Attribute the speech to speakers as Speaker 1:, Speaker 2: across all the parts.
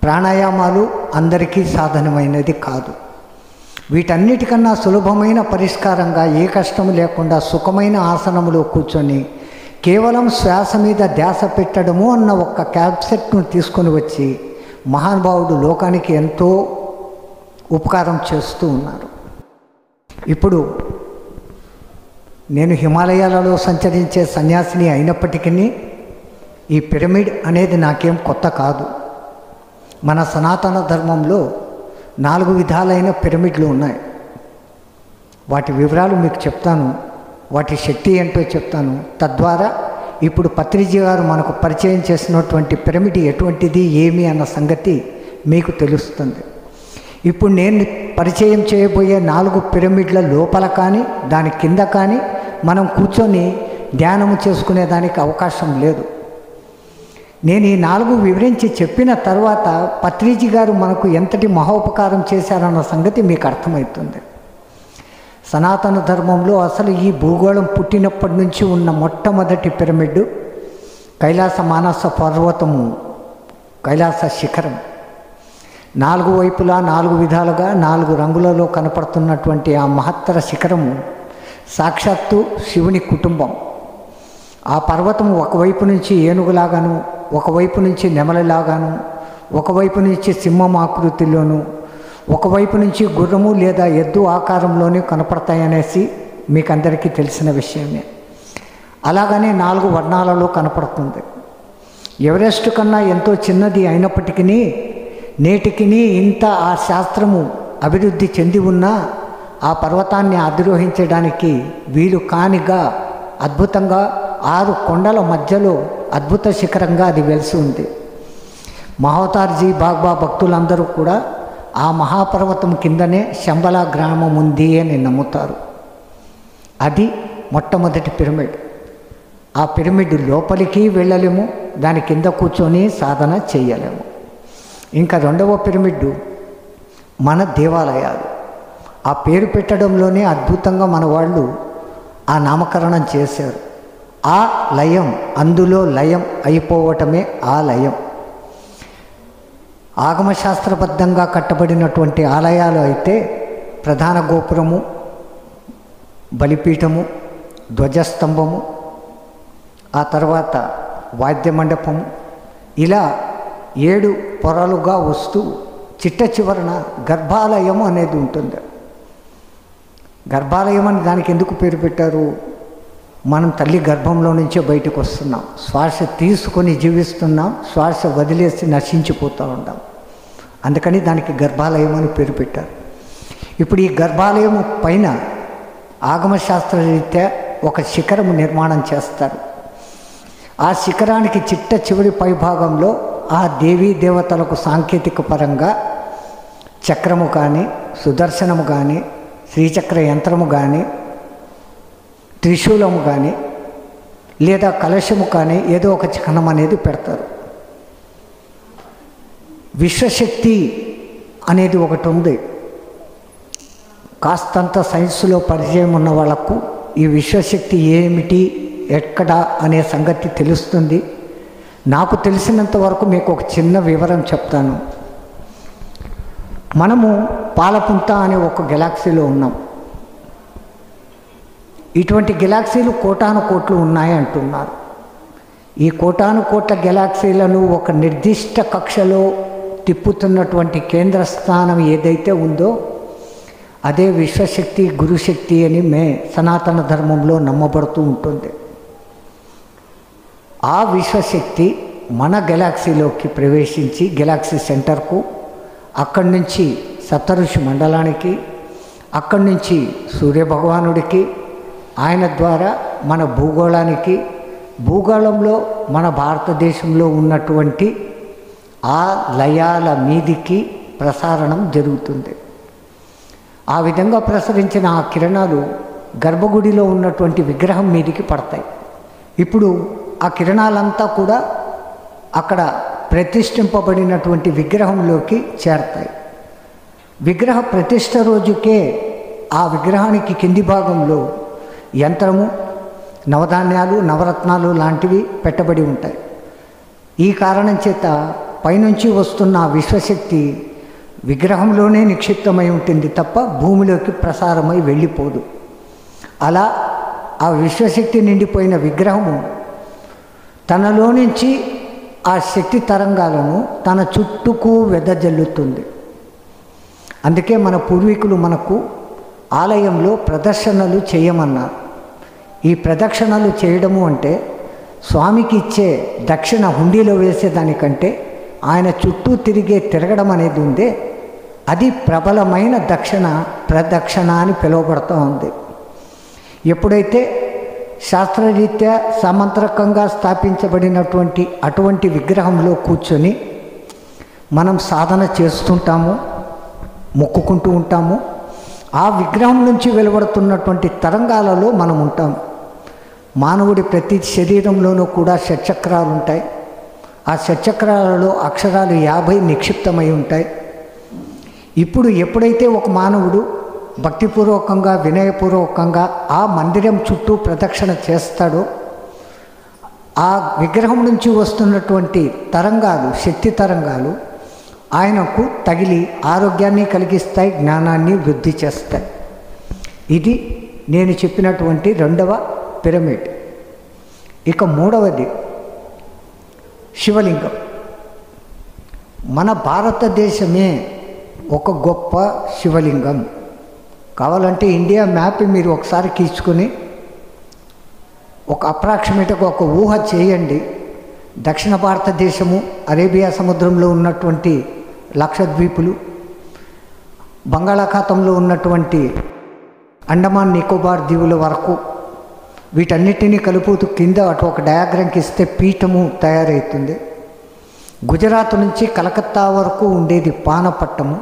Speaker 1: ప్రాణాయామాలు అందరికీ సాధనమైనది కాదు. వీటన్నిటికన్నా సులభమైన పరిష్కారంగా ఏ కష్టం లేకుండా సుఖమైన ఆసనములో కూర్చొని కేవలం శ్వాస మీద ధ్యాస పెట్టడము అన్న ఒక్క క్యాప్సెట్ను తీసుకొని వచ్చి మహానుభావుడు లోకానికి ఎంతో ఉపకారం చేస్తూ ఉన్నారు. ఇప్పుడు నేను హిమాలయాలలో సంచరించే సన్యాసిని అయినప్పటికీ ఈ పిరమిడ్ అనేది నాకేం కొత్త కాదు. మన సనాతన ధర్మంలో 4 విధాలైన పిరమిడ్లు ఉన్నాయి. వాటి వివరాలు మీకు చెప్తాను, వాటి శక్తి ఏంటో చెప్తాను. తద్వారా ఇప్పుడు పత్రిజీ గారు మనకు పరిచయం చేసినటువంటి పిరమిడ్ ఎటువంటిది ఏమి అన్న సంగతి మీకు తెలుస్తుంది. ఇప్పుడు నేను పరిచయం చేయబోయే 4 పిరమిడ్ల లోపల కానీ దాని కింద కానీ మనం కూర్చొని ధ్యానము చేసుకునేదానికి అవకాశం లేదు. నేను ఈ 4 వివరించి చెప్పిన తర్వాత పత్రిజీ గారు మనకు ఎంతటి మహోపకారం చేశారన్న సంగతి మీకు అర్థమవుతుంది. సనాతన ధర్మంలో అసలు ఈ భూగోళం పుట్టినప్పటి నుంచి ఉన్న మొట్టమొదటి పిరమిడ్ కైలాస మానస పర్వతము, కైలాస శిఖరం. 4 వైపులా 4 విధాలుగా 4 రంగులలో కనపడుతున్నటువంటి ఆ మహత్తర శిఖరము సాక్షాత్తు శివుని కుటుంబం. ఆ పర్వతము ఒకవైపు నుంచి ఏనుగులాగాను, ఒకవైపు నుంచి నెమలిలాగాను, ఒకవైపు నుంచి సింహం ఆకృతిలోను, ఒకవైపు నుంచి గుర్రము లేదా ఎద్దు ఆకారంలోనే కనపడతాయనేసి మీకు అందరికీ తెలిసిన విషయమే. అలాగనే 4 వర్ణాలలో కనపడుతుంది. ఎవరెస్ట్ కన్నా ఎంతో చిన్నది అయినప్పటికీ నేటికి ఇంత ఆ శాస్త్రము అభివృద్ధి చెంది ఉన్నా ఆ పర్వతాన్ని అధిరోహించడానికి వీలు కానిగా అద్భుతంగా 6 కొండల మధ్యలో అద్భుత శిఖరంగా అది వెలిసి ఉంది. మహోతార్జీ బాబా భక్తులందరూ కూడా ఆ మహాపర్వతం కిందనే శంబల గ్రామం ఉంది అని నమ్ముతారు. అది మొట్టమొదటి పిరమిడ్. ఆ పిరమిడ్ లోపలికి వెళ్ళలేము, దాని కింద కూర్చొని సాధన చేయలేము. ఇంకా 2వ పిరమిడ్ మన దేవాలయాలు. ఆ పేరు పెట్టడంలోనే అద్భుతంగా మన వాళ్ళు ఆ నామకరణం చేశారు. ఆ లయం, అందులో లయం అయిపోవటమే ఆ లయం. ఆగమశాస్త్రబద్ధంగా కట్టబడినటువంటి ఆలయాలు అయితే ప్రధాన గోపురము, బలిపీఠము, ధ్వజస్తంభము, ఆ తర్వాత వాద్య మండపము, ఇలా 7 పొరలుగా వస్తూ చిట్ట చివరన గర్భాలయం అనేది ఉంటుంది. గర్భాలయం అని దానికి ఎందుకు పేరు పెట్టారు? మనం తల్లి గర్భంలో నుంచే బయటకు వస్తున్నాం, శ్వాస తీసుకొని జీవిస్తున్నాం, శ్వాస వదిలేసి నశించిపోతూ ఉంటాం. అందుకని దానికి గర్భాలయం అని పేరు పెట్టారు. ఇప్పుడు ఈ గర్భాలయం పైన ఆగమశాస్త్రరీత్యా ఒక శిఖరము నిర్మాణం చేస్తారు. ఆ శిఖరానికి చిట్ట చివరి పైభాగంలో ఆ దేవీ దేవతలకు సాంకేతిక పరంగా చక్రము కానీ, సుదర్శనము కానీ, శ్రీచక్ర యంత్రము కానీ, త్రిశూలము కానీ, లేదా కలశము కానీ ఏదో ఒక చిహ్నం అనేది పెడతారు. విశ్వశక్తి అనేది ఒకటి ఉంది. కాస్తంత సైన్స్లో పరిచయం ఉన్న వాళ్ళకు ఈ విశ్వశక్తి ఏమిటి, ఎక్కడ అనే సంగతి తెలుస్తుంది. నాకు తెలిసినంత వరకు మీకు ఒక చిన్న వివరం చెప్తాను. మనము పాలపుంత అనే ఒక గెలాక్సీలో ఉన్నాం. ఇటువంటి గెలాక్సీలు కోటాను కోట్లు ఉన్నాయి అంటున్నారు. ఈ కోటాను కోట్ల గెలాక్సీలను ఒక నిర్దిష్ట కక్షలో తిప్పుతున్నటువంటి కేంద్ర స్థానం ఏదైతే ఉందో అదే విశ్వశక్తి, గురుశక్తి అని సనాతన ధర్మంలో నమ్మబడుతూ ఉంటుంది. ఆ విశ్వశక్తి మన గెలాక్సీలోకి ప్రవేశించి గెలాక్సీ సెంటర్కు, అక్కడి నుంచి సప్తఋషి మండలానికి, అక్కడి నుంచి సూర్యభగవానుడికి, ఆయన ద్వారా మన భూగోళానికి, భూగోళంలో మన భారతదేశంలో ఉన్నటువంటి ఆ లయాల మీదికి ప్రసారణం జరుగుతుంది. ఆ విధంగా ప్రసరించిన ఆ కిరణాలు గర్భగుడిలో ఉన్నటువంటి విగ్రహం మీదికి పడతాయి. ఇప్పుడు ఆ కిరణాలంతా కూడా అక్కడ ప్రతిష్ఠింపబడినటువంటి విగ్రహంలోకి చేరతాయి. విగ్రహ ప్రతిష్ఠ రోజుకే ఆ విగ్రహానికి కింది భాగంలో యంత్రము, నవధాన్యాలు, నవరత్నాలు లాంటివి పెట్టబడి ఉంటాయి. ఈ కారణం చేత పైనుంచి వస్తున్న ఆ విశ్వశక్తి విగ్రహంలోనే నిక్షిప్తమై ఉంటుంది తప్ప భూమిలోకి ప్రసారమై వెళ్ళిపోదు. అలా ఆ విశ్వశక్తి నిండిపోయిన విగ్రహము తనలో నుంచి ఆ శక్తి తరంగాలను తన చుట్టూకు వెదజల్లుతుంది. అందుకే మన పూర్వీకులు మనకు ఆలయంలో ప్రదర్శనలు చేయమన్నారు. ఈ ప్రదక్షిణలు చేయడము అంటే స్వామికి ఇచ్చే దక్షిణ హుండీలో వేసేదానికంటే ఆయన చుట్టూ తిరగడం అనేది ఉందే, అది ప్రబలమైన ప్రదక్షిణ అని పిలువబడుతూ ఉంది. ఎప్పుడైతే శాస్త్రరీత్యా సమంత్రకంగా స్థాపించబడినటువంటి అటువంటి విగ్రహంలో కూర్చొని మనం సాధన చేస్తుంటాము, మొక్కుకుంటూ ఉంటాము, ఆ విగ్రహం నుంచి వెలువడుతున్నటువంటి తరంగాలలో మనం ఉంటాం. మానవుడి ప్రతి శరీరంలోనూ కూడా షట్చక్రాలు ఉంటాయి. ఆ షట్చక్రాలలో అక్షరాలు 50 నిక్షిప్తమై ఉంటాయి. ఇప్పుడు ఎప్పుడైతే ఒక మానవుడు భక్తిపూర్వకంగా వినయపూర్వకంగా ఆ మందిరం చుట్టూ ప్రదక్షిణ చేస్తాడో ఆ విగ్రహం నుంచి వస్తున్నటువంటి తరంగాలు, శక్తి తరంగాలు ఆయనకు తగిలి ఆరోగ్యాన్ని కలిగిస్తాయి, జ్ఞానాన్ని వృద్ధి చేస్తాయి. ఇది నేను చెప్పినటువంటి 2వ పిరమిడ్. ఇక 3వది శివలింగం. మన భారతదేశమే ఒక గొప్ప శివలింగం. కావాలంటే ఇండియా మ్యాప్ మీరు ఒకసారి గీచుకొని ఒక అప్రాక్సిమేట్గా ఒక ఊహ చేయండి. దక్షిణ భారతదేశము, అరేబియా సముద్రంలో ఉన్నటువంటి లక్షద్వీపులు, బంగాళాఖాతంలో ఉన్నటువంటి అండమాన్ నికోబార్ దీవుల వరకు వీటన్నిటినీ కలుపుతూ కింద అటు ఒక డయాగ్రామ్కి ఇస్తే పీఠము తయారవుతుంది. గుజరాత్ నుంచి కలకత్తా వరకు ఉండేది పానపట్టము,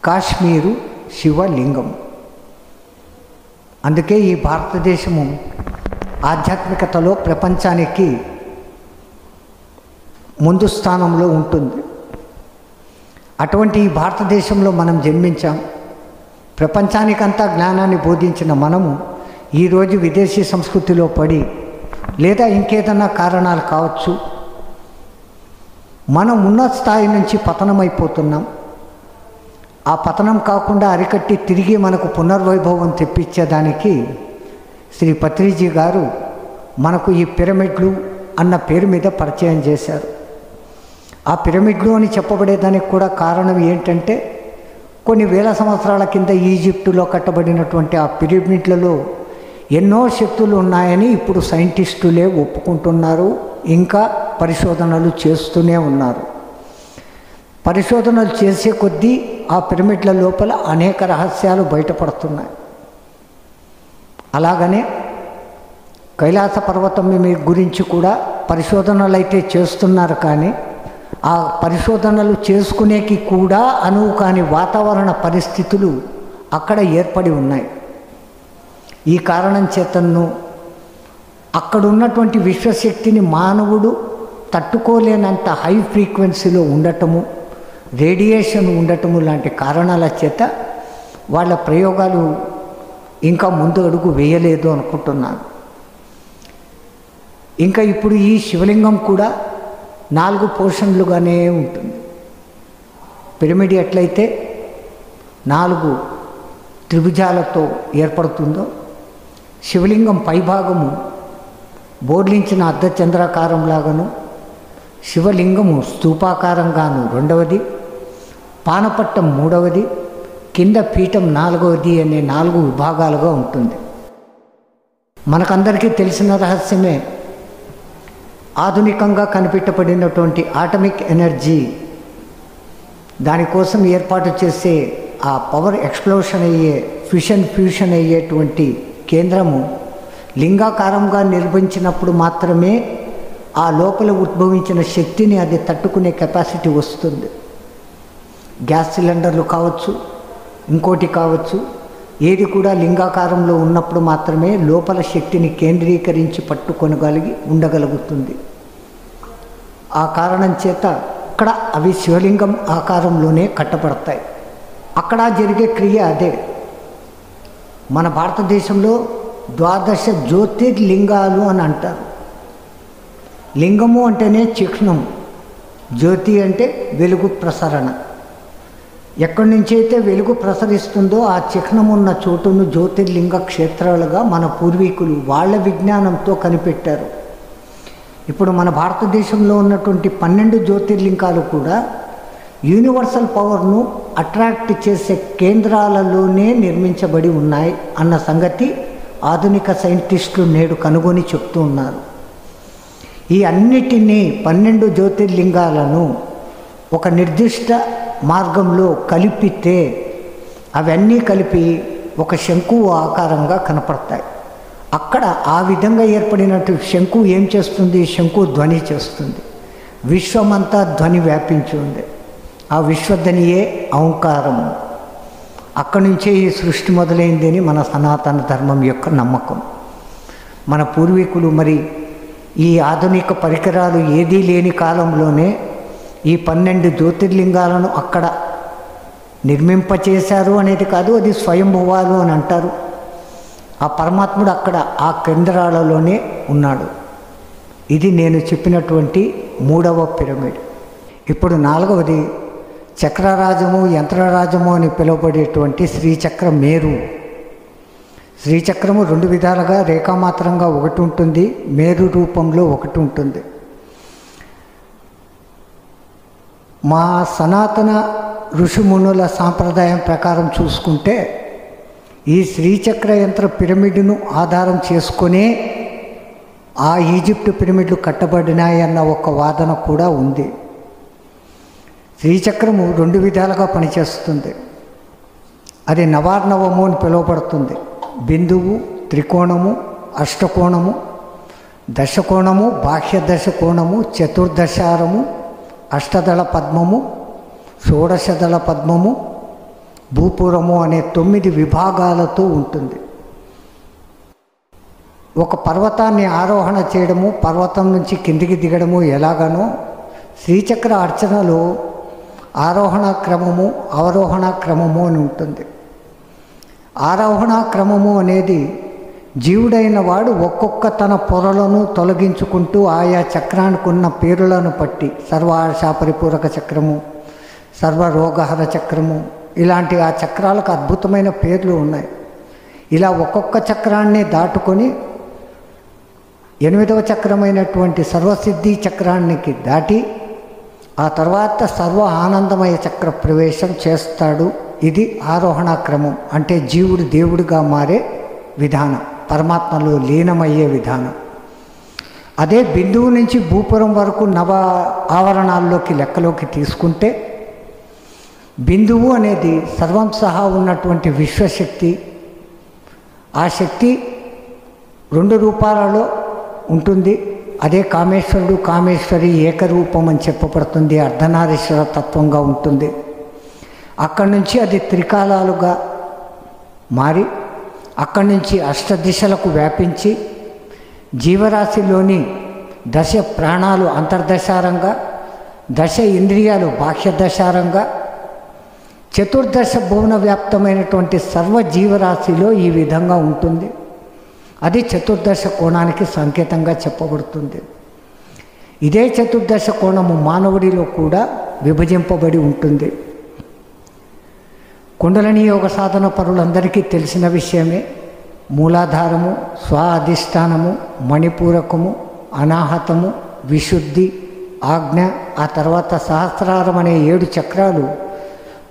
Speaker 1: కాశ్మీరు శివలింగం. అందుకే ఈ భారతదేశము ఆధ్యాత్మికతలో ప్రపంచానికి ముందు స్థానంలో ఉంటుంది. అటువంటి ఈ భారతదేశంలో మనం జన్మించాం. ప్రపంచానికంతా జ్ఞానాన్ని బోధించిన మనము ఈరోజు విదేశీ సంస్కృతిలో పడి లేదా ఇంకేదన్నా కారణాలు కావచ్చు, మనం ఉన్న స్థాయి నుంచి పతనమైపోతున్నాం. ఆ పతనం కాకుండా అరికట్టి తిరిగి మనకు పునర్వైభవం తెప్పించేదానికి శ్రీ పత్రిజీ గారు మనకు ఈ పిరమిడ్లు అన్న పేరు మీద పరిచయం చేశారు. ఆ పిరమిడ్లు అని చెప్పబడేదానికి కూడా కారణం ఏంటంటే కొన్ని వేల సంవత్సరాల కింద ఈజిప్టులో కట్టబడినటువంటి ఆ పిరమిడ్లలో ఎన్నో శక్తులు ఉన్నాయని ఇప్పుడు సైంటిస్టులే ఒప్పుకుంటున్నారు, ఇంకా పరిశోధనలు చేస్తూనే ఉన్నారు. పరిశోధనలు చేసే కొద్దీ ఆ పిరమిడ్ల లోపల అనేక రహస్యాలు బయటపడుతున్నాయి. అలాగనే కైలాస పర్వతం గురించి కూడా పరిశోధనలు అయితే చేస్తున్నారు, కానీ ఆ పరిశోధనలు చేసుకునేకి కూడా అనువు కాని వాతావరణ పరిస్థితులు అక్కడ ఏర్పడి ఉన్నాయి. ఈ కారణం చేతను అక్కడ ఉన్నటువంటి విశ్వశక్తిని మానవుడు తట్టుకోలేనంత హై ఫ్రీక్వెన్సీలో ఉండటము, రేడియేషన్ ఉండటము లాంటి కారణాల చేత వాళ్ళ ప్రయోగాలు ఇంకా ముందు అడుగు వేయలేదు అనుకుంటున్నాను. ఇంకా ఇప్పుడు ఈ శివలింగం కూడా 4 పోర్షన్లుగానే ఉంటుంది. పిరమిడ్ ఎట్లయితే 4 త్రిభుజాలతో ఏర్పడుతుందో, శివలింగం పైభాగము బోర్లించిన అర్ధచంద్రాకారంలాగాను, శివలింగము స్తూపాకారంగాను 2వది, పానపట్టం 3వది, కింద పీఠం 4వది అనే 4 విభాగాలుగా ఉంటుంది. మనకందరికీ తెలిసిన రహస్యమే, ఆధునికంగా కనిపెట్టబడినటువంటి ఆటమిక్ ఎనర్జీ దానికోసం ఏర్పాటు చేసే ఆ పవర్ ఎక్స్ప్లోషన్ అయ్యే ఫ్యూషన్ అయ్యేటువంటి కేంద్రము లింగాకారంగా నిర్మించినప్పుడు మాత్రమే ఆ లోపల ఉద్భవించిన శక్తిని అది తట్టుకునే కెపాసిటీ వస్తుంది. గ్యాస్ సిలిండర్లు కావచ్చు, ఇంకోటి కావచ్చు, ఏది కూడా లింగాకారంలో ఉన్నప్పుడు మాత్రమే లోపల శక్తిని కేంద్రీకరించి పట్టుకొనగలిగి ఉండగలుగుతుంది. ఆ కారణం చేత అక్కడ అవి శివలింగం ఆకారంలోనే కట్టబడతాయి. అక్కడ జరిగే క్రియ అదే. మన భారతదేశంలో 12 జ్యోతిర్లింగాలు అని అంటారు. లింగము అంటేనే చిహ్నం, జ్యోతి అంటే వెలుగు ప్రసరణ. ఎక్కడి నుంచి అయితే వెలుగు ప్రసరిస్తుందో ఆ చిహ్నం ఉన్న చోటును జ్యోతిర్లింగ క్షేత్రాలుగా మన పూర్వీకులు వాళ్ళ విజ్ఞానంతో కనిపెట్టారు. ఇప్పుడు మన భారతదేశంలో ఉన్నటువంటి 12 జ్యోతిర్లింగాలు కూడా యూనివర్సల్ పవర్ను అట్రాక్ట్ చేసే కేంద్రాలలోనే నిర్మించబడి ఉన్నాయి అన్న సంగతి ఆధునిక సైంటిస్టులు నేడు కనుగొని చెప్తూ ఉన్నారు. ఈ అన్నిటినీ 12 జ్యోతిర్లింగాలను ఒక నిర్దిష్ట మార్గంలో కలిపితే అవన్నీ కలిపి ఒక శంకువు ఆకారంగా కనపడతాయి. అక్కడ ఆ విధంగా ఏర్పడినట్టు శంకు ఏం చేస్తుంది? శంకు ధ్వని చేస్తుంది. విశ్వమంతా ధ్వని వ్యాపించి ఉంది. ఆ విశ్వధ్వనియే ఓంకారము. అక్కడి నుంచే ఈ సృష్టి మొదలైంది అని మన సనాతన ధర్మం యొక్క నమ్మకం. మన పూర్వీకులు మరి ఈ ఆధునిక పరికరాలు ఏదీ లేని కాలంలోనే ఈ 12 జ్యోతిర్లింగాలను అక్కడ నిర్మింపచేశారు అనేది కాదు, అది స్వయంభువాలు అని అంటారు. ఆ పరమాత్ముడు అక్కడ ఆ కేంద్రాలలోనే ఉన్నాడు. ఇది నేను చెప్పినటువంటి 3వ పిరమిడ్. ఇప్పుడు 4వది చక్రరాజము, యంత్రరాజము అని పిలువబడేటువంటి శ్రీచక్ర మేరు. శ్రీచక్రము 2 విధాలుగా రేఖామాత్రంగా ఒకటి ఉంటుంది, మేరు రూపంలో ఒకటి ఉంటుంది. మా సనాతన ఋషిమునుల సాంప్రదాయం ప్రకారం చూసుకుంటే ఈ శ్రీచక్ర యంత్ర పిరమిడ్ను ఆధారం చేసుకునే ఆ ఈజిప్ట్ పిరమిడ్లు కట్టబడినాయి అన్న ఒక వాదన కూడా ఉంది. శ్రీచక్రము 2 విధాలుగా పనిచేస్తుంది. అది నవార్ణవము అని పిలువబడుతుంది. బిందువు, త్రికోణము, అష్టకోణము, దశకోణము, బాహ్య దశకోణము, చతుర్దశారము, అష్టదళ పద్మము, షోడశదళ పద్మము, భూపురము అనే 9 విభాగాలతో ఉంటుంది. ఒక పర్వతాన్ని ఆరోహణ చేయడము, పర్వతం నుంచి కిందికి దిగడము ఎలాగనో శ్రీచక్ర అర్చనలో ఆరోహణ క్రమము, అవరోహణ క్రమము అని ఉంటుంది. ఆరోహణ క్రమము అనేది జీవుడైన వాడు ఒక్కొక్క తన పొరలను తొలగించుకుంటూ ఆయా చక్రానికి ఉన్న పేరులను బట్టి సర్వాశా పరిపూరక చక్రము, సర్వరోగహర చక్రము, ఇలాంటి ఆ చక్రాలకు అద్భుతమైన పేర్లు ఉన్నాయి. ఇలా ఒక్కొక్క చక్రాన్ని దాటుకొని 8వ చక్రమైనటువంటి సర్వసిద్ధి చక్రానికి దాటి ఆ తర్వాత సర్వ ఆనందమయ చక్ర ప్రవేశం చేస్తాడు. ఇది ఆరోహణ క్రమం. అంటే జీవుడు దేవుడిగా మారే విధానం, పరమాత్మలో లీనమయ్యే విధానం. అదే బిందువు నుంచి భూపురం వరకు నవ ఆవరణాల్లోకి లెక్కలోకి తీసుకుంటే బిందువు అనేది సర్వం సహా ఉన్నటువంటి విశ్వశక్తి. ఆ శక్తి 2 రూపాలలో ఉంటుంది. అదే కామేశ్వరుడు, కామేశ్వరి ఏకరూపం అని చెప్పబడుతుంది. అర్ధనారీశ్వర తత్వంగా ఉంటుంది. అక్కడి నుంచి అది త్రికాలాలుగా మారి అక్కడి నుంచి అష్టదిశలకు వ్యాపించి జీవరాశిలోని దశ ప్రాణాలు అంతర్దశారంగా, దశ ఇంద్రియాలు బాహ్యదశారంగా, చతుర్దశ భువన వ్యాప్తమైనటువంటి సర్వ జీవరాశిలో ఈ విధంగా ఉంటుంది. అది చతుర్దశ కోణానికి సంకేతంగా చెప్పబడుతుంది. ఇదే చతుర్దశ కోణము మానవుడిలో కూడా విభజింపబడి ఉంటుంది. కుండలిని యోగ సాధన పరులందరికీ తెలిసిన విషయమే. మూలాధారము, స్వ అధిష్టానము, మణిపూరకము, అనాహతము, విశుద్ధి, ఆజ్ఞ, ఆ తర్వాత సహస్రారం అనే 7 చక్రాలు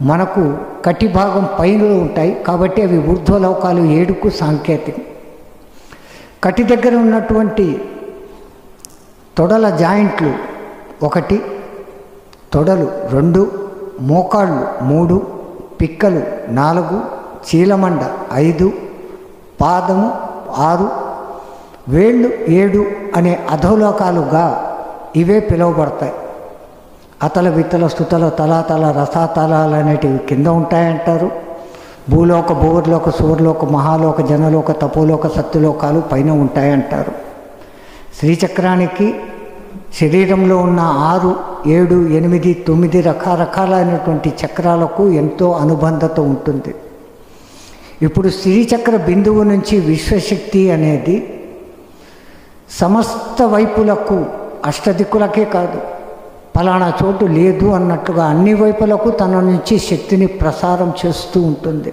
Speaker 1: మనకు కటి భాగం పైన ఉంటాయి. కాబట్టి అవి ఊర్ధ్వలోకాలు 7కు సాంకేతికం. కటి దగ్గర ఉన్నటువంటి తొడల జాయింట్లు 1, తొడలు 2, మోకాళ్ళు 3, పిక్కలు 4, చీలమండ 5, పాదము 6, వేళ్ళు 7 అనే అధోలోకాలుగా ఇవే పిలువబడతాయి. అతల విత్తల స్థుతల తలాతల రసాతలాలు అనేటివి కింద ఉంటాయంటారు. భూలోక, భూవర్లోక, సూర్లోక, మహాలోక, జనలోక, తపోలోక, సత్యలోకాలు పైన ఉంటాయంటారు. శ్రీచక్రానికి శరీరంలో ఉన్న 6, 7, 8, 9 రకరకాలైనటువంటి చక్రాలకు ఎంతో అనుబంధత ఉంటుంది. ఇప్పుడు శ్రీచక్ర బిందువు నుంచి విశ్వశక్తి అనేది సమస్త వైపులకు, అష్టదిక్కులకే కాదు, ఫలానా చోటు లేదు అన్నట్టుగా అన్ని వైపులకు తన నుంచి శక్తిని ప్రసారం చేస్తూ ఉంటుంది.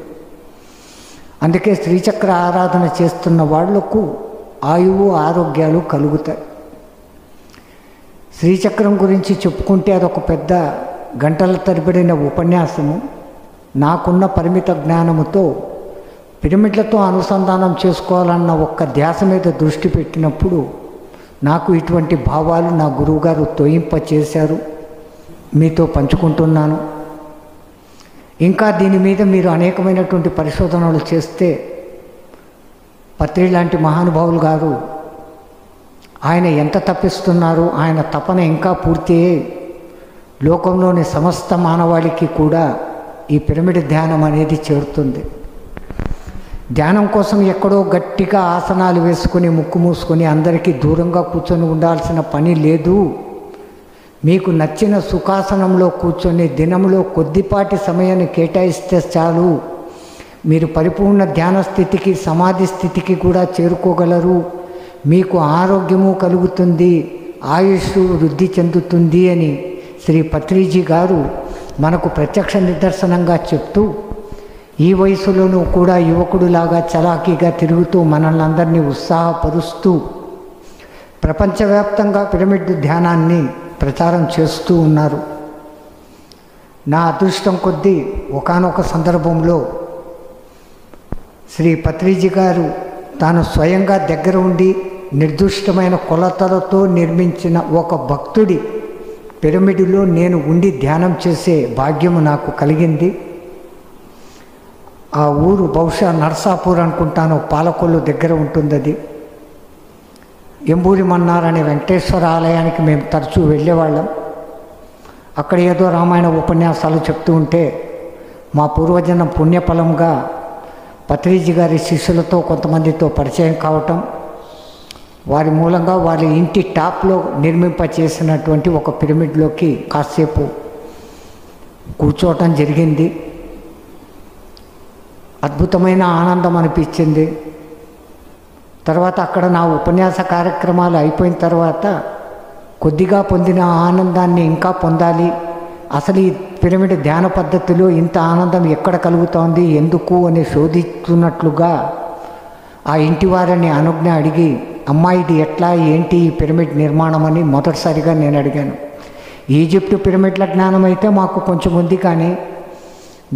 Speaker 1: అందుకే శ్రీచక్ర ఆరాధన చేస్తున్న వాళ్లకు ఆయువు ఆరోగ్యాలు కలుగుతాయి. శ్రీచక్రం గురించి చెప్పుకుంటే అదొక పెద్ద గంటల తరబడిన ఉపన్యాసము. నాకున్న పరిమిత జ్ఞానముతో పిరమిడ్లతో అనుసంధానం చేసుకోవాలన్న ఒక్క ధ్యాస మీద దృష్టి పెట్టినప్పుడు నాకు ఇటువంటి భావాలు నా గురువుగారు తోయింపచేశారు. మీతో పంచుకుంటున్నాను. ఇంకా దీని మీద మీరు అనేకమైనటువంటి పరిశోధనలు చేస్తే పత్రి లాంటి మహానుభావులు గారు ఆయన ఎంత తప్పిస్తున్నారు, ఆయన తపన ఇంకా పూర్తి అయ్యి లోకంలోని సమస్త మానవాళికి కూడా ఈ పిరమిడ్ ధ్యానం అనేది చేరుతుంది. ధ్యానం కోసం ఎక్కడో గట్టిగా ఆసనాలు వేసుకొని ముక్కు మూసుకొని అందరికీ దూరంగా కూర్చొని ఉండాల్సిన పని లేదు. మీకు నచ్చిన సుఖాసనంలో కూర్చొని దినంలో కొద్దిపాటి సమయాన్ని కేటాయిస్తే చాలు. మీరు పరిపూర్ణ ధ్యాన స్థితికి, సమాధి స్థితికి కూడా చేరుకోగలరు. మీకు ఆరోగ్యము కలుగుతుంది, ఆయుష్ వృద్ధి చెందుతుంది అని శ్రీ పత్రిజీ గారు మనకు ప్రత్యక్ష నిదర్శనంగా చెప్తూ ఈ వయసులోనూ కూడా యువకుడిలాగా చలాకీగా తిరుగుతూ మనల్ని అందరినీ ఉత్సాహపరుస్తూ ప్రపంచవ్యాప్తంగా పిరమిడ్ ధ్యానాన్ని ప్రచారం చేస్తూ ఉన్నారు. నా అదృష్టం కొద్దీ ఒకానొక సందర్భంలో శ్రీ పత్రిజీ గారు తాను స్వయంగా దగ్గర ఉండి నిర్దిష్టమైన కొలతలతో నిర్మించిన ఒక భక్తుడి పిరమిడ్లో నేను ఉండి ధ్యానం చేసే భాగ్యము నాకు కలిగింది. ఆ ఊరు బహుశా నర్సాపూర్ అనుకుంటాను, పాలకొల్లు దగ్గర ఉంటుంది. అది ఎంబూరి మన్నారనే వెంకటేశ్వర ఆలయానికి మేము తరచూ వెళ్ళేవాళ్ళం. అక్కడ ఏదో రామాయణ ఉపన్యాసాలు చెప్తూ ఉంటే మా పూర్వజన్మ పుణ్యఫలంగా పత్రిజీ గారి శిష్యులతో కొంతమందితో పరిచయం కావటం, వారి మూలంగా వారి ఇంటి టాప్లో నిర్మింపచేసినటువంటి ఒక పిరమిడ్లోకి కాసేపు కూర్చోవటం జరిగింది. అద్భుతమైన ఆనందం అనిపించింది. తర్వాత అక్కడ నా ఉపన్యాస కార్యక్రమాలు అయిపోయిన తర్వాత కొద్దిగా పొందిన ఆనందాన్ని ఇంకా పొందాలి, అసలు ఈ పిరమిడ్ ధ్యాన పద్ధతిలో ఇంత ఆనందం ఎక్కడ కలుగుతోంది, ఎందుకు అని శోధిస్తున్నట్లుగా ఆ ఇంటి వారిని అనుజ్ఞ అడిగి, అమ్మా ఇది ఎట్లా ఏంటి ఈ పిరమిడ్ నిర్మాణం అని మొదటిసారిగా నేను అడిగాను. ఈజిప్టు పిరమిడ్ల జ్ఞానం అయితే మాకు కొంచెం ఉంది, కానీ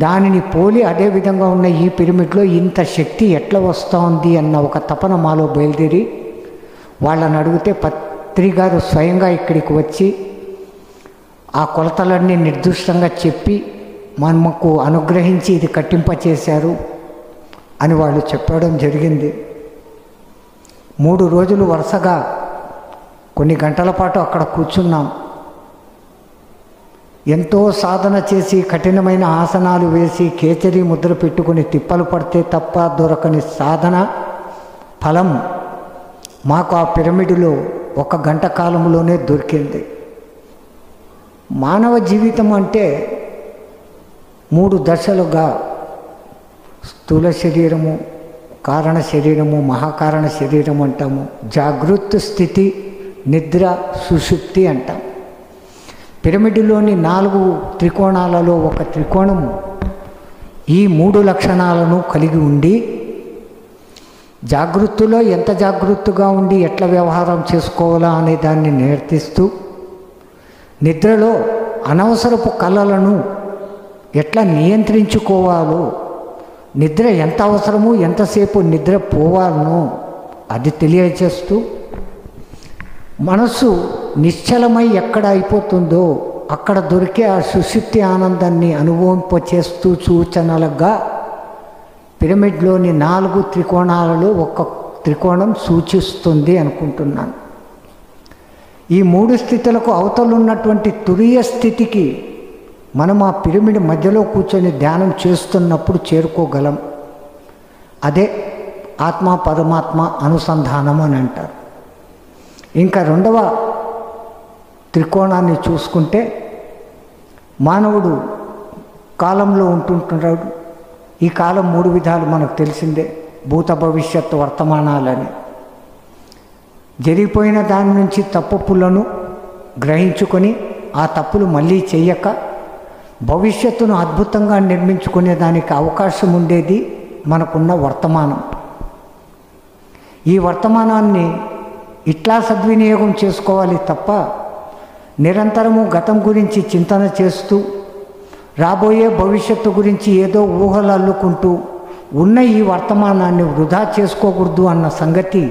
Speaker 1: దానిని పోలి అదే విధంగా ఉన్న ఈ పిరమిడ్లో ఇంత శక్తి ఎట్లా వస్తోంది అన్న ఒక తపన మాలో బయలుదేరి వాళ్ళని అడిగితే పత్రి గారు స్వయంగా ఇక్కడికి వచ్చి ఆ కొలతలన్నీ నిర్దిష్టంగా చెప్పి మనకు అనుగ్రహించి ఇది కట్టింపచేశారు అని వాళ్ళు చెప్పడం జరిగింది. 3 రోజులు వరుసగా కొన్ని గంటల పాటు అక్కడ కూర్చున్నాం. ఎంతో సాధన చేసి కఠినమైన ఆసనాలు వేసి కేచరి ముద్ర పెట్టుకుని తిప్పలు పడితే తప్ప దొరకని సాధన ఫలం మాకు ఆ పిరమిడ్లో 1 గంట కాలంలోనే దొరికింది. మానవ జీవితం అంటే 3 దశలుగా స్థూల శరీరము, కారణ శరీరము, మహాకారణ శరీరం అంటాము. జాగృత స్థితి, నిద్ర, సుషుప్తి అంటాం. పిరమిడ్లోని 4 త్రికోణాలలో ఒక త్రికోణము ఈ 3 లక్షణాలను కలిగి ఉండి జాగృతిలో ఎంత జాగృతిగా ఉండి ఎట్లా వ్యవహారం చేసుకోవాలా అనే దాన్ని నిర్వర్తిస్తూ, నిద్రలో అనవసరపు కళలను ఎట్లా నియంత్రించుకోవాలో, నిద్ర ఎంత అవసరమో ఎంతసేపు నిద్ర పోవాలనో అది తెలియజేస్తూ, మనసు నిశ్చలమై ఎక్కడ అయిపోతుందో అక్కడ దొరికే ఆ సుషుప్తి ఆనందాన్ని అనుభవింపచేస్తూ సూచనలుగా పిరమిడ్లోని 4 త్రికోణాలలో ఒక త్రికోణం సూచిస్తుంది అనుకుంటున్నాను. ఈ 3 స్థితులకు అవతలున్నటువంటి తురీయ స్థితికి మనం ఆ పిరమిడ్ మధ్యలో కూర్చొని ధ్యానం చేస్తున్నప్పుడు చేరుకోగలం. అదే ఆత్మ పరమాత్మ అనుసంధానం అని అంటారు. ఇంకా 2వ త్రికోణాన్ని చూసుకుంటే మానవుడు కాలంలో ఉంటుంటున్నాడు. ఈ కాలం 3 విధాలు మనకు తెలిసిందే. భూత భవిష్యత్తు వర్తమానాలని జరిగిపోయిన దాని నుంచి తప్పులను గ్రహించుకొని ఆ తప్పులు మళ్ళీ చెయ్యక భవిష్యత్తును అద్భుతంగా నిర్మించుకునేదానికి అవకాశం ఉండేది మనకున్న వర్తమానం. ఈ వర్తమానాన్ని ఇట్లా సద్వినియోగం చేసుకోవాలి తప్ప నిరంతరము గతం గురించి చింతన చేస్తూ రాబోయే భవిష్యత్తు గురించి ఏదో ఊహలు అల్లుకుంటూ ఉన్న ఈ వర్తమానాన్ని వృధా చేసుకోకూడదు అన్న సంగతి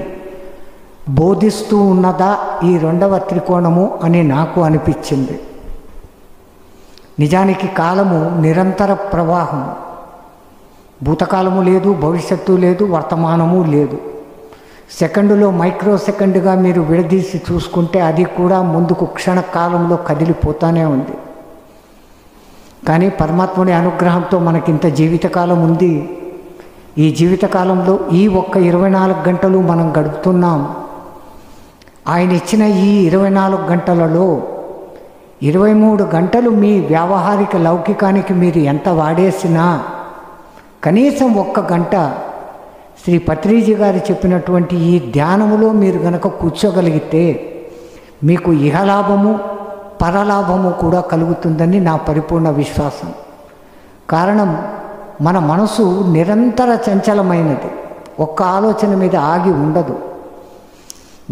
Speaker 1: బోధిస్తూ ఉన్నదా ఈ రెండవ త్రికోణము అని నాకు అనిపించింది. నిజానికి కాలము నిరంతర ప్రవాహం. భూతకాలము లేదు, భవిష్యత్తు లేదు, వర్తమానము లేదు. సెకండులో మైక్రో సెకండుగా మీరు విడదీసి చూసుకుంటే అది కూడా ముందుకు క్షణకాలంలో కదిలిపోతూనే ఉంది. కానీ పరమాత్ముడి అనుగ్రహంతో మనకింత జీవితకాలం ఉంది. ఈ జీవితకాలంలో ఈ ఒక్క 24 గంటలు మనం గడుపుతున్నాం. ఆయన ఇచ్చిన ఈ 24 గంటలలో 23 గంటలు మీ వ్యావహారిక లౌకికానికి మీరు ఎంత వాడేసినా కనీసం 1 గంట శ్రీ పత్రిజీ గారు చెప్పినటువంటి ఈ ధ్యానములో మీరు గనక కూర్చోగలిగితే మీకు ఇహలాభము పరలాభము కూడా కలుగుతుందని నా పరిపూర్ణ విశ్వాసం. కారణం, మన మనసు నిరంతర చంచలమైనది, ఒక్క ఆలోచన మీద ఆగి ఉండదు.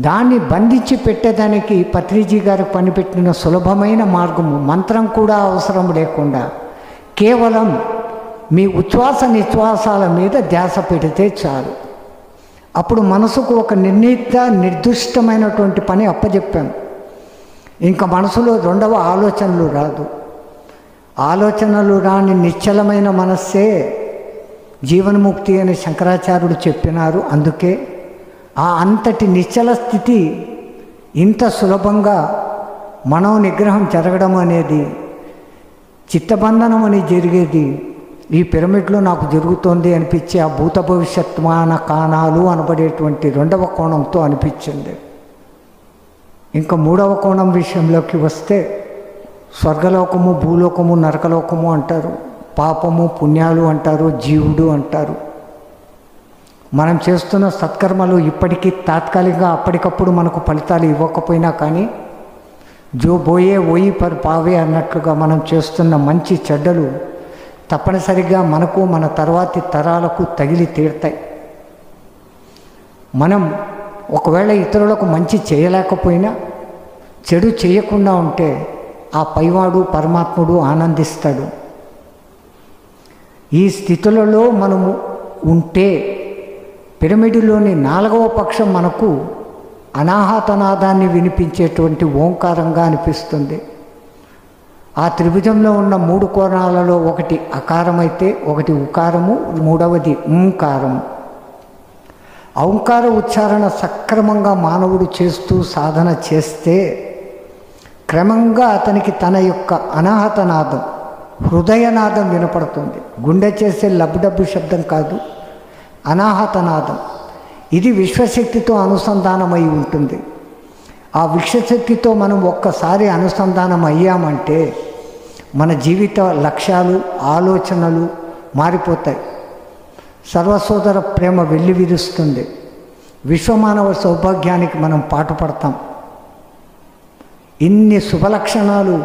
Speaker 1: దాన్ని బంధించి పెట్టేదానికి పత్రిజీ గారు పనిపెట్టిన సులభమైన మార్గము, మంత్రం కూడా అవసరం లేకుండా కేవలం మీ ఉచ్ఛ్వాస నిశ్వాసాల మీద ధ్యాస పెడితే చాలు. అప్పుడు మనసుకు ఒక నిర్దిష్టమైనటువంటి పని అప్పచెప్పాను. ఇంకా మనసులో రెండవ ఆలోచనలు రాదు. ఆలోచనలు రాని నిశ్చలమైన మనస్సే జీవన్ముక్తి అని శంకరాచార్యుడు చెప్పినారు. అందుకే ఆ అంతటి నిశ్చల స్థితి ఇంత సులభంగా మనో నిగ్రహం జరగడం అనేది, చిత్తబంధనం అని జరిగేది ఈ పిరమిడ్లో నాకు జరుగుతోంది అనిపించి ఆ భూత భవిష్యత్మాన కాణాలు అనబడేటువంటి రెండవ కోణంతో అనిపించింది. ఇంకా మూడవ కోణం విషయంలోకి వస్తే స్వర్గలోకము, భూలోకము, నరకలోకము అంటారు, పాపము పుణ్యాలు అంటారు, జీవుడు అంటారు. మనం చేస్తున్న సత్కర్మలు ఇప్పటికీ తాత్కాలికంగా అప్పటికప్పుడు మనకు ఫలితాలు ఇవ్వకపోయినా కానీ జో బోయే ఓయి పర్ పావే అన్నట్లుగా మనం చేస్తున్న మంచి చెడ్డలు తప్పనిసరిగా మనకు మన తర్వాతి తరాలకు తగిలి తీరుతాయి. మనం ఒకవేళ ఇతరులకు మంచి చేయలేకపోయినా చెడు చేయకుండా ఉంటే ఆ పైవాడు పరమాత్ముడు ఆనందిస్తాడు. ఈ స్థితులలో మనము ఉంటే పిరమిడ్లోని 4వ పక్షం మనకు అనాహతనాదాన్ని వినిపించేటువంటి ఓంకారంగా అనిపిస్తుంది. ఆ త్రిభుజంలో ఉన్న 3 కోణాలలో ఒకటి అకారమైతే ఒకటి ఉకారము, మూడవది ఓంకారము. ఓంకార ఉచ్చారణ సక్రమంగా మానవుడు చేస్తూ సాధన చేస్తే క్రమంగా అతనికి తన యొక్క అనాహతనాదం, హృదయనాదం వినపడుతుంది. గుండె చేసే లబ్డబ్బు శబ్దం కాదు, అనాహతనాదం. ఇది విశ్వశక్తితో అనుసంధానమై ఉంటుంది. ఆ విశ్వశక్తితో మనం ఒక్కసారి అనుసంధానం అయ్యామంటే మన జీవిత లక్ష్యాలు, ఆలోచనలు మారిపోతాయి. సర్వసోదర ప్రేమ వెల్లివిరుస్తుంది. విశ్వమానవ సౌభాగ్యానికి మనం పాటుపడతాం. ఇన్ని శుభలక్షణాలు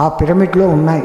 Speaker 1: ఆ పిరమిడ్లో ఉన్నాయి.